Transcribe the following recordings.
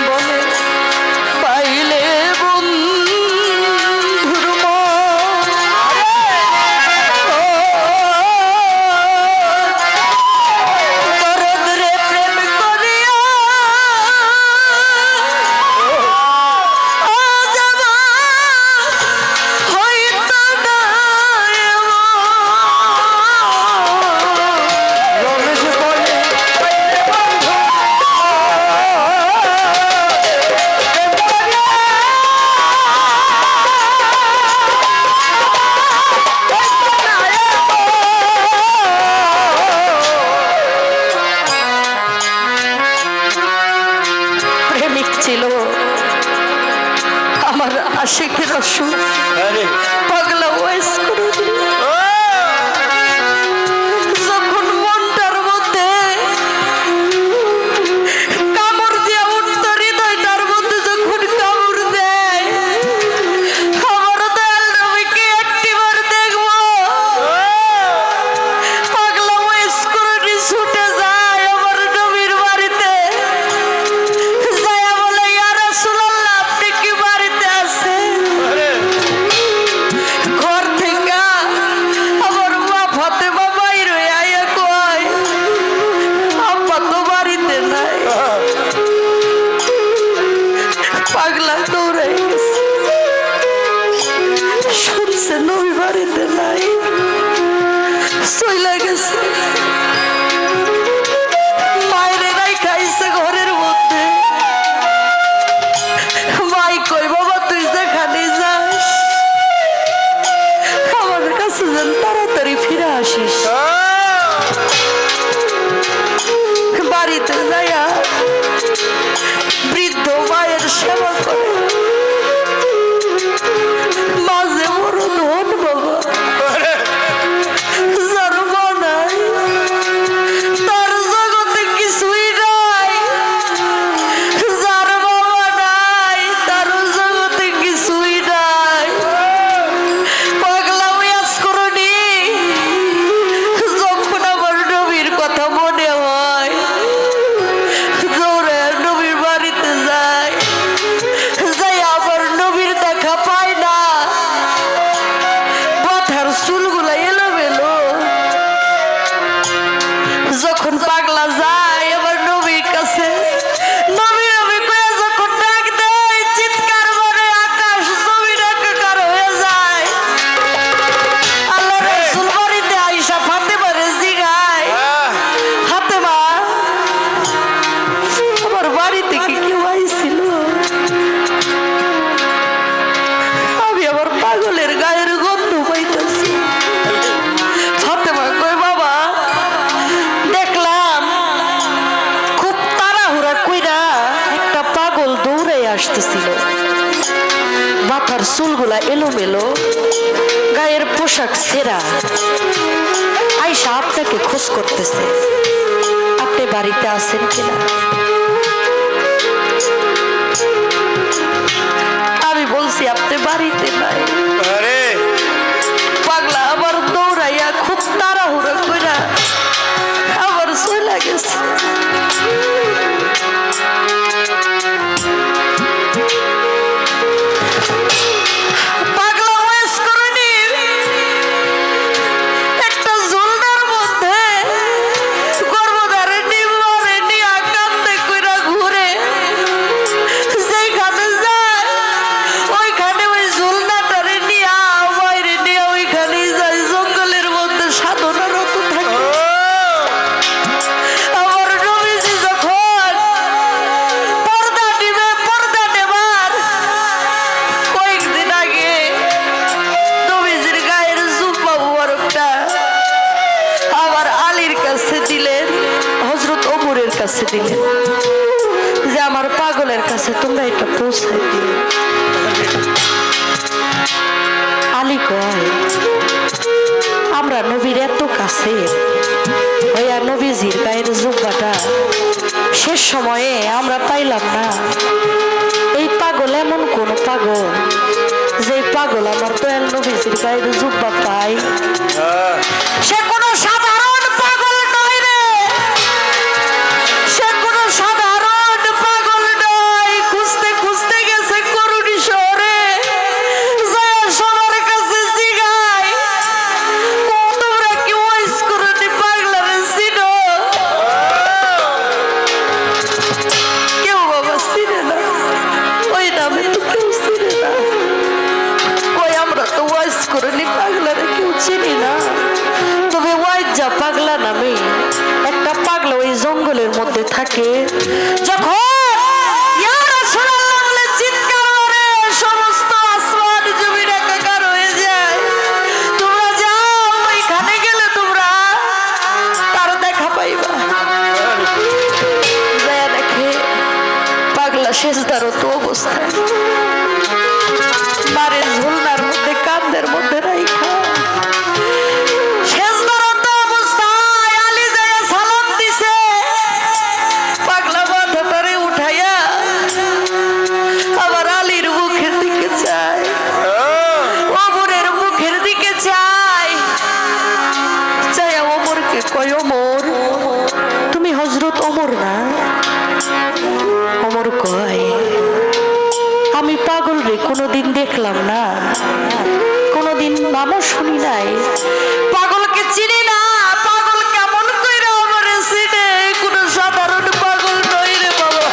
বলে পাইলে বন্ধুর মন দরদ রে প্রেম করিয়া আজ আমার হইতো না রমেশ বলে পাইলে বন্ধু প্রেমিক ছিল আমার আশিকের অসুখ আরে পাগলা ওয়েস করে দিল। যখন মনটার মধ্যে কামড় দিয়া উঠত হৃদয়টার মধ্যে যখন কামড় দেয় আমার দয়াল নবীকে একটিবার দেখবো পাগলা ওয়েস করে ছুটে যায় আমার নবীর বাড়িতে যায়া বলে ইয়া রাসূলুল্লাহ আপনি কি বাড়িতে আছেন? আরে ঘর থেকে আমার মা ফাতেমা বাইর হয়ে আইয়া কয় আব্বা তো বাড়িতে নাই। পাগলা দৌড়াই গেছে, শুনছে নবী বাড়িতে নাই, চইলা গেছে। মায়েরে নাই খাইছে ঘরের মধ্যে। মাই কই বাবা তুই যেখানে যাস আমার কাছে যেন তাড়াতাড়ি ফিরে আসিস। বাড়িতে যাইয়া বৃদ্ধ মায়ের সেবা করে। মাঝে বড় ধন বাবা, যার মা নাই তার জগতে কিছুই নাই, যার বাবা নাই তার জগতে কিছুই নাই। পাগলা ওয়াজ করনি যখন আমার নবীর কথা মনে হয় দৌড়ে নবীর বাড়িতে যায়, যাই আবার নবীর দেখা পায় না। মাথার চুলগুলা এলোমেলো। যখন পাগলা যায় আবার নবীর কাছে, নবী নবী কয়ে যখন ডাক দেয় চিৎকার করে আকাশ জমিন একাকার হয়ে যায়। আল্লাহ রাসূল বাড়িতে আইসা ফাতেমারে জিগায়, ফাতেমা আমার বাড়িতে কি কেউ আইছিল? আমি আমার পাগলের গায়ের গন্ধ পাইতেছি। ফাতেমা কই বাবা দেখলাম খুব তাড়াহুড়া কইরা একটা পাগল দৌড়ে আসতেছিল, মাথার চুলগুলা এলোমেলো, গায়ের পোশাক ছেঁড়া, আইসা আপনাকে খোঁজ করতেছে, আপনি বাড়িতে আছেন কিনা? আমি বলছি আপনি বাড়িতে নাই। আরে পাগলা আবার দৌড়াইয়া খুব তাড়াহুড়া কইরা আবার চলে গেছে। পাগলা ওয়াজ করেনি একটা ঝুলনার মধ্যে গর্ভধারে নিমরে নিয়া কান্দে কইরা ঘুরে। যেখানে যায় ওইখানে ওই ঝুলনাটারে নিয়া বাইরে নিয়ে ওইখানে যায়, জঙ্গলের মধ্যে সাধনারত থাকে। আমার নবীজি যখন পর্দা নিবে, পর্দা নেবার কয়েকদিন আগে নবীজির গায়ের জুব্বা মুবারকটা আবার আলীর কাছে দিলেন, হযরত ওমরের কাছে দিলেন যে আমার পাগলের কাছে তোমরা এটা পৌঁছাই দিও। আলী কয় আমরা নবীর এত কাছে হইয়া নবীজির গায়ের জুব্বাটা শেষ সময়ে আমরা পাইলাম না। এই পাগল এমন কোন পাগল যে পাগল আমার দয়াল নবীজির গায়ের জুব্বা পায়, সে কোনো সাধারণ পাগল নয় রে, সে কোনো সাধারণ পাগল নয়। থেকে যখন ইয়া রাসূলুল্লাহ বলে চিৎকার করে সমস্ত আসমান জমিন একাকার হয়ে যায়, তোমরা যাও ওইখানে গেলে তোমরা তার দেখা পাইবা। যায় দেখে পাগলা সেজদারত অবস্থায় বাড়ির ঝুলনার মধ্যে কান্দের মধ্যে রাইখা সেজদারত অবস্থায় আলী যায় সালাম দিছে। পাগলা মাথাটারে উঠাইয়া আবার আলীর মুখের দিকে চায়, ওমরের মুখের দিকে চায়, চায় ওমরকে কয়, ওমর তুমি হযরত ওমর না? ওমর কয়, আমি পাগল রে কোনোদিন দেখলাম না, কোনোদিন নামও শুনি নাই, পাগলকে চিনি না, পাগল কেমন কইরা আমারে চিনে? কোন সাধারণ পাগল নই রে বাবা।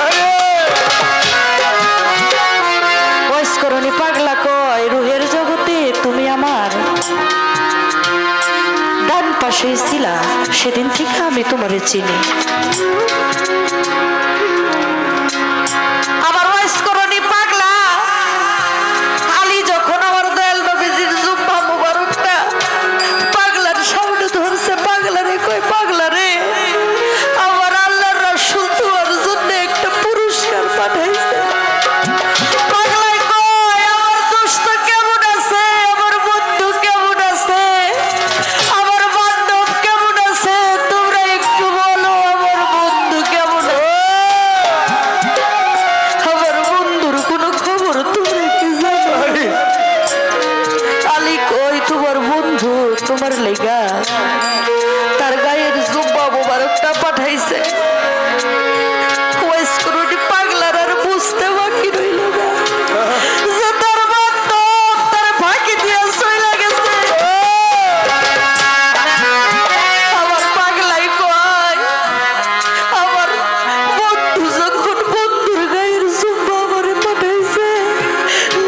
বয়স্করণী পাগলা কয়, রুহের জগতে তুমি আমার ডান পাশেই ছিলা, সেদিন থেকে আমি তোমারে চিনি। আবার বয়স্করণী পাগলা আলী যখন আমার দয়াল নবীজির জুব্বা মুবারকটা পাগলার সামনে ধরছে, পাগলা রে কই, পাগলা রে আমার আল্লাহর রাসূল তোমার জন্য একটা পুরস্কার পাঠাইছে। পাগলাই কয়, আমার দোস্ত কেমন আছে, আমার বন্ধু কেমন আছে, আমার বান্ধব কেমন আছে, তোমরা একটু বলো আমার বন্ধু কেমন আছে? আমার বন্ধুর কোনো খবর তোমরা কি জানো? আলী কই, তোমার বন্ধু তোমার লেগা তার গায়ের জুব্বা মোবারকটা পাঠাইছে। ওয়াইসকরণী পাগলার আর বুঝতে বাকি রইল না যে তার বান্ধব তার ফাঁকি দিয়া চইলা গেছে। আমার পাগলাই কয়, আমার বন্ধু যখন বন্ধুর গায়ের জুব্বা আমারে পাঠাইছে,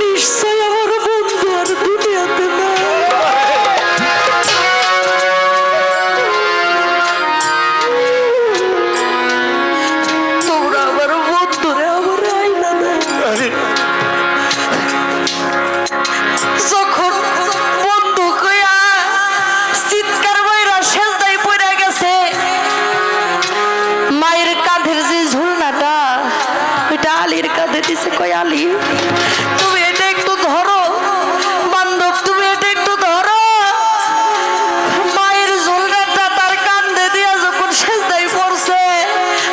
নিশ্চয় আমার বন্ধু আর দুনিয়াতে না। তোমরা আমার বন্ধুরে আমার আইনা না। যখন বন্ধু কইয়া চিৎকার কইরা সেজদায় পড়ে গেছে, মায়ের কাঁধের যে ঝুলনাটা ওইটা আলীর কাঁধে দিছে। কই, আলী তুমি এটা একটু ধরো, বান্ধব তুমি এটা একটু ধরো। মায়ের ঝুলনাটা তার কাঁধে দিয়া যখন সেজদায় পড়ছে,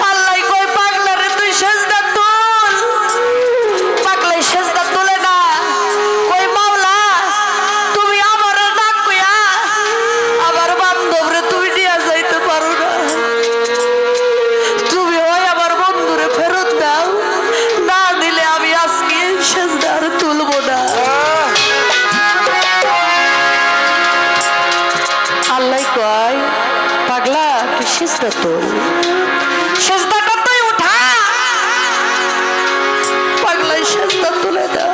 আল্লাহ কয়, পাগলা রে তুই সেজদা তুল। পাগলাই সেজদা তুলে না, কই, মাওলা তুমি আমার ডাক কইয়া আমার বান্ধব রে তুমি নিয়ে যাইতে পারো না, তুমি হয় আমার বন্ধুরে ফেরত দাও, না দিলে আমি আজকে সেজদা আর তুলবো না। আল্লাহ কয়, পাগলা তুই সেজদা তুল, সেজদাটা তুই উঠা। পাগলাই সেজদা তুলে দাও।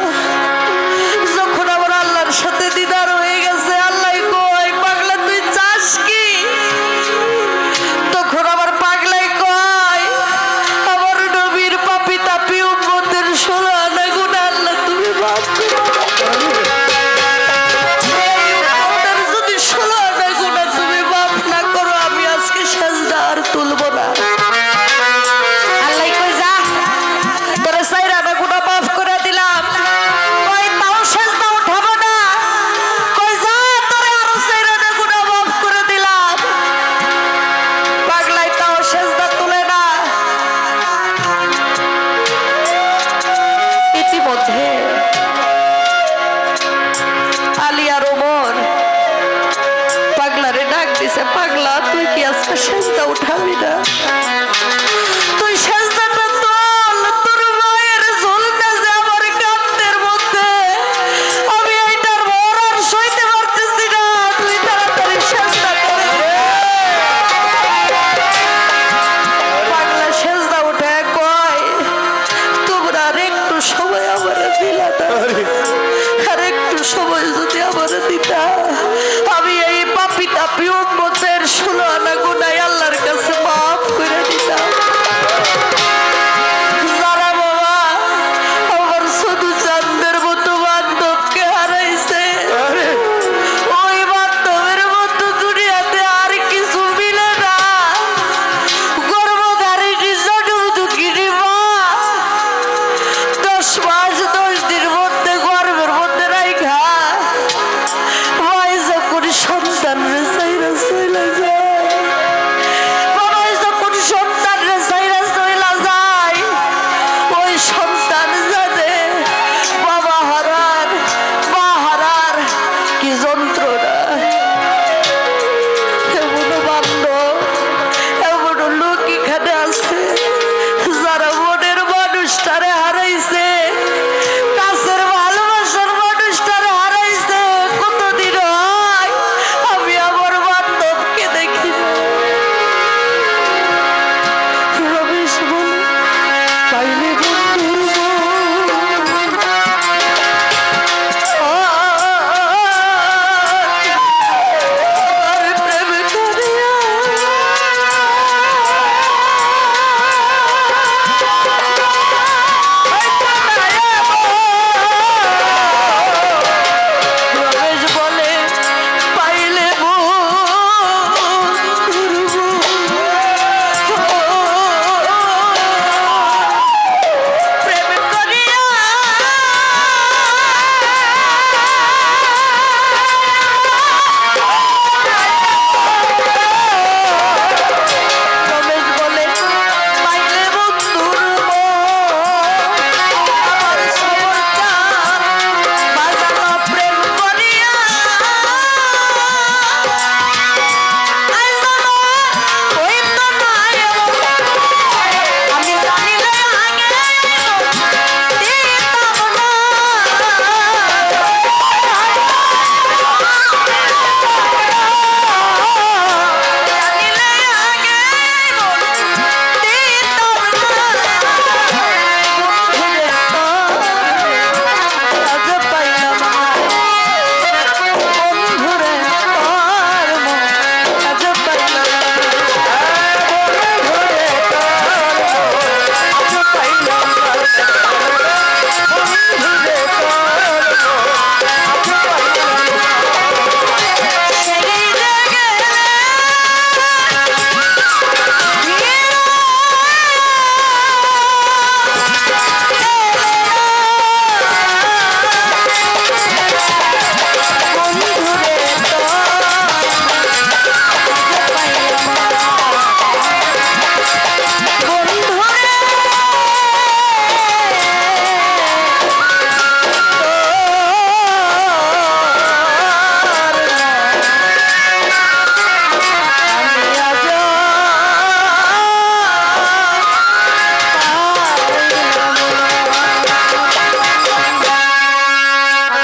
যখন আমার আল্লাহর সাথে দিদার হয়ে গেছে, আল্লাহ কয়, পাগলা তুই চাস কি? তখন আমার পাগলাই কয়, আমার নবীর পাপী তাপী উম্মতের 16 আনা গুনাহ আল্লাহ তুমি মাফ করে দাও। এই উম্মতের যদি 16 আনা গুনাহ তুমি মাফ না করো, আমি আজকে সেজদা আর তুলবো না। আল্লাহ কই, যা তোরে 4 আনা গুনাহ মাফ করে দিলাম। কই, তাও সেজদা উঠাবো না? কই, যা তোরে আরো 4 আনা গুনাহ মাফ করে দিলাম। পাগলাই তাও সেজদা তুলে না। ইতিমধ্যে আলী আর ওমর পাগলারে ডাক দিছে, পাগলা তুই কি আজকে সেজদা উঠাবি না? তুই সেজদাটা তুল, তোর মায়ের ঝুলটা যে আমার কাঁধের মধ্যে, আমি এইটার ভর আর সইতে পারতেছি না, তুই তাড়াতাড়ি সেজদা কর। পাগলা সেজদা উঠে কয়, তোমরা আর একটু সময় আমার দিলা না, আর একটু সময় যদি আমার দিতা, আমি এই পাপী তাপী উম্মতের 16 আনা গুনাহ আল্লাহর কাছে